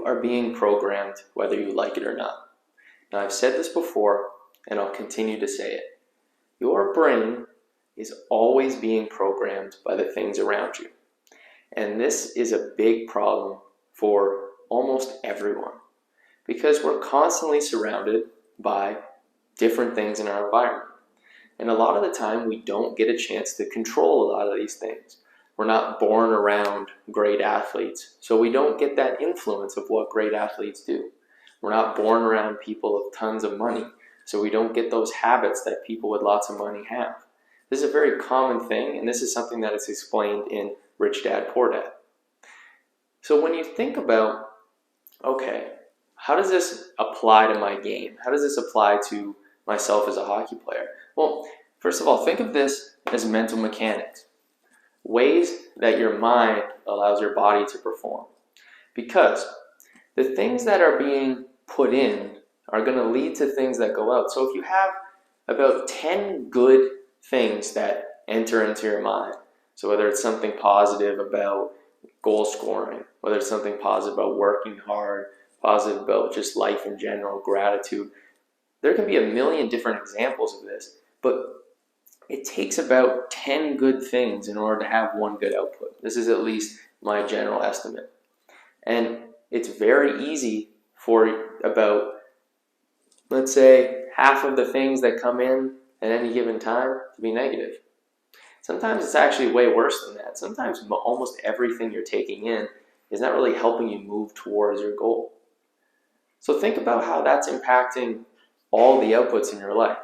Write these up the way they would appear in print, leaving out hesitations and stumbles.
are being programmed whether you like it or not. Now, I've said this before, and I'll continue to say it. Your brain is always being programmed by the things around you. And this is a big problem for almost everyone because we're constantly surrounded by different things in our environment. And a lot of the time, we don't get a chance to control a lot of these things. We're not born around great athletes, so we don't get that influence of what great athletes do. We're not born around people with tons of money, so we don't get those habits that people with lots of money have. This is a very common thing, and this is something that is explained in Rich Dad, Poor Dad. So when you think about, okay, how does this apply to my game? How does this apply to myself as a hockey player? Well, first of all, think of this as mental mechanics. Ways that your mind allows your body to perform. Because the things that are being put in are going to lead to things that go out. So if you have about 10 good things that enter into your mind, so whether it's something positive about goal scoring, whether it's something positive about working hard, positive about just life in general, gratitude, there can be a million different examples of this, but it takes about 10 good things in order to have one good output. This is at least my general estimate. And it's very easy for about, let's say, half of the things that come in at any given time to be negative. Sometimes it's actually way worse than that. Sometimes almost everything you're taking in is not really helping you move towards your goal. So think about how that's impacting all the outputs in your life.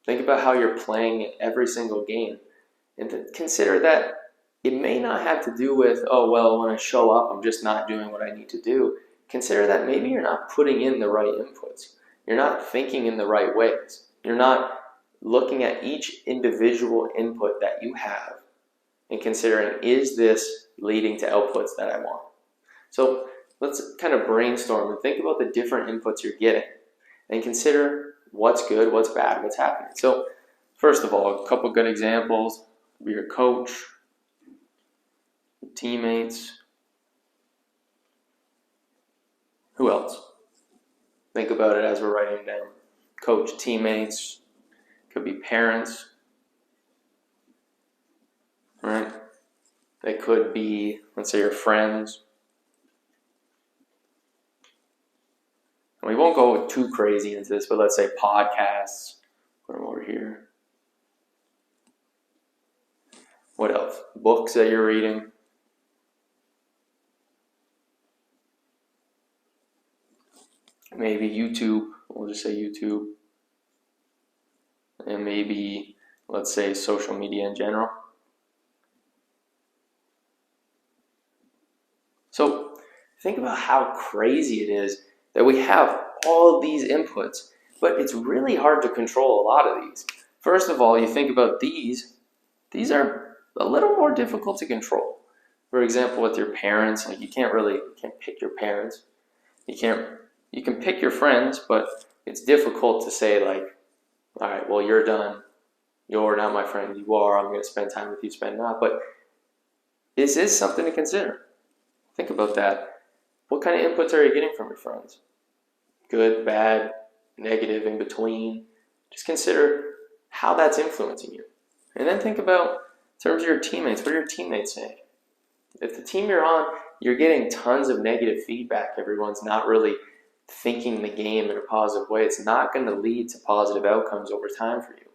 Think about how you're playing every single game. And to consider that it may not have to do with, oh, well, when I show up, I'm just not doing what I need to do. Consider that maybe you're not putting in the right inputs. You're not thinking in the right ways. You're not looking at each individual input that you have and considering, is this leading to outputs that I want? So let's kind of brainstorm and think about the different inputs you're getting and consider what's good, what's bad, what's happening. So first of all, a couple good examples. Be your coach, your teammates. Who else? Think about it as we're writing down. Coach, teammates, could be parents, right? They could be, let's say, your friends. And we won't go too crazy into this, but let's say podcasts. Put them over here. What else? Books that you're reading. Maybe YouTube. We'll just say YouTube. And maybe, let's say, social media in general. So think about how crazy it is that we have all of these inputs, but it's really hard to control a lot of these. First of all, you think about these are a little more difficult to control. For example, with your parents, like you can't pick your parents. You can pick your friends, but it's difficult to say like, all right, well, you're done. You're not my friend. You are. I'm going to spend time with you, spend not. But this is something to consider. Think about that. What kind of inputs are you getting from your friends? Good, bad, negative, in between. Just consider how that's influencing you. And then think about, in terms of your teammates, what are your teammates saying? If the team you're on, you're getting tons of negative feedback, everyone's not really thinking the game in a positive way, it's not going to lead to positive outcomes over time for you.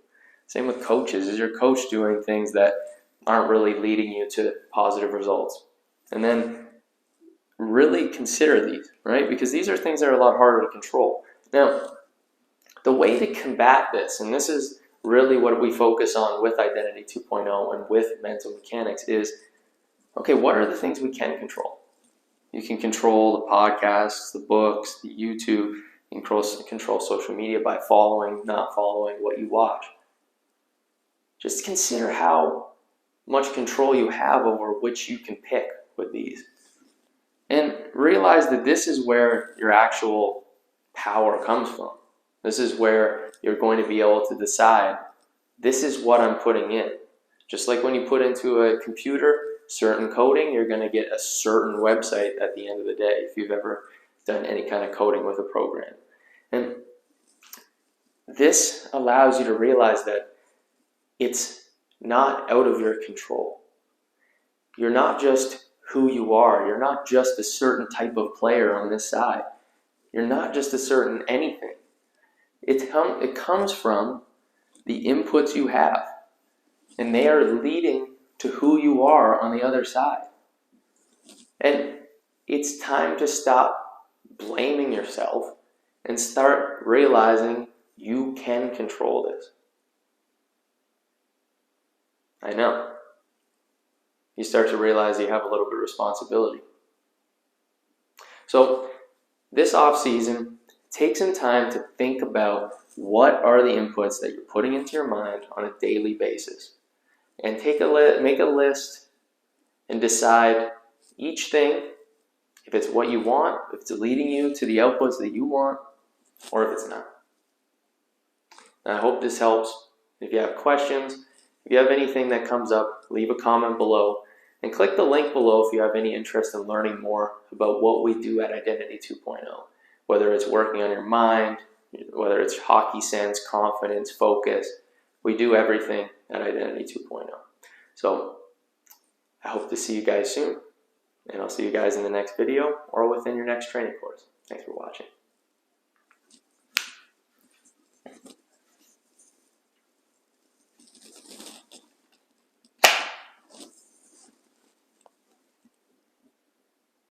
Same with coaches. Is your coach doing things that aren't really leading you to positive results? And then really consider these, right? Because these are things that are a lot harder to control. Now, the way to combat this, and this is really what we focus on with Identity 2.0 and with mental mechanics, is, okay, what are the things we can control? You can control the podcasts, the books, the YouTube. You can control social media by following, not following what you watch. Just consider how much control you have over which you can pick with these. And realize that this is where your actual power comes from. This is where you're going to be able to decide, this is what I'm putting in. Just like when you put into a computer certain coding, you're going to get a certain website at the end of the day. If you've ever done any kind of coding with a program. And this allows you to realize that it's not out of your control. You're not just who you are. You're not just a certain type of player on this side. You're not just a certain anything. It comes from the inputs you have, and they are leading to who you are on the other side. And it's time to stop blaming yourself and start realizing you can control this. I know. You start to realize you have a little bit of responsibility. So this off season, take some time to think about what are the inputs that you're putting into your mind on a daily basis. And make a list and decide each thing, if it's what you want, if it's leading you to the outputs that you want, or if it's not. And I hope this helps. If you have questions, if you have anything that comes up, leave a comment below. And click the link below if you have any interest in learning more about what we do at Identity 2.0. Whether it's working on your mind, whether it's hockey sense, confidence, focus. We do everything at Identity 2.0. So I hope to see you guys soon. And I'll see you guys in the next video or within your next training course. Thanks for watching.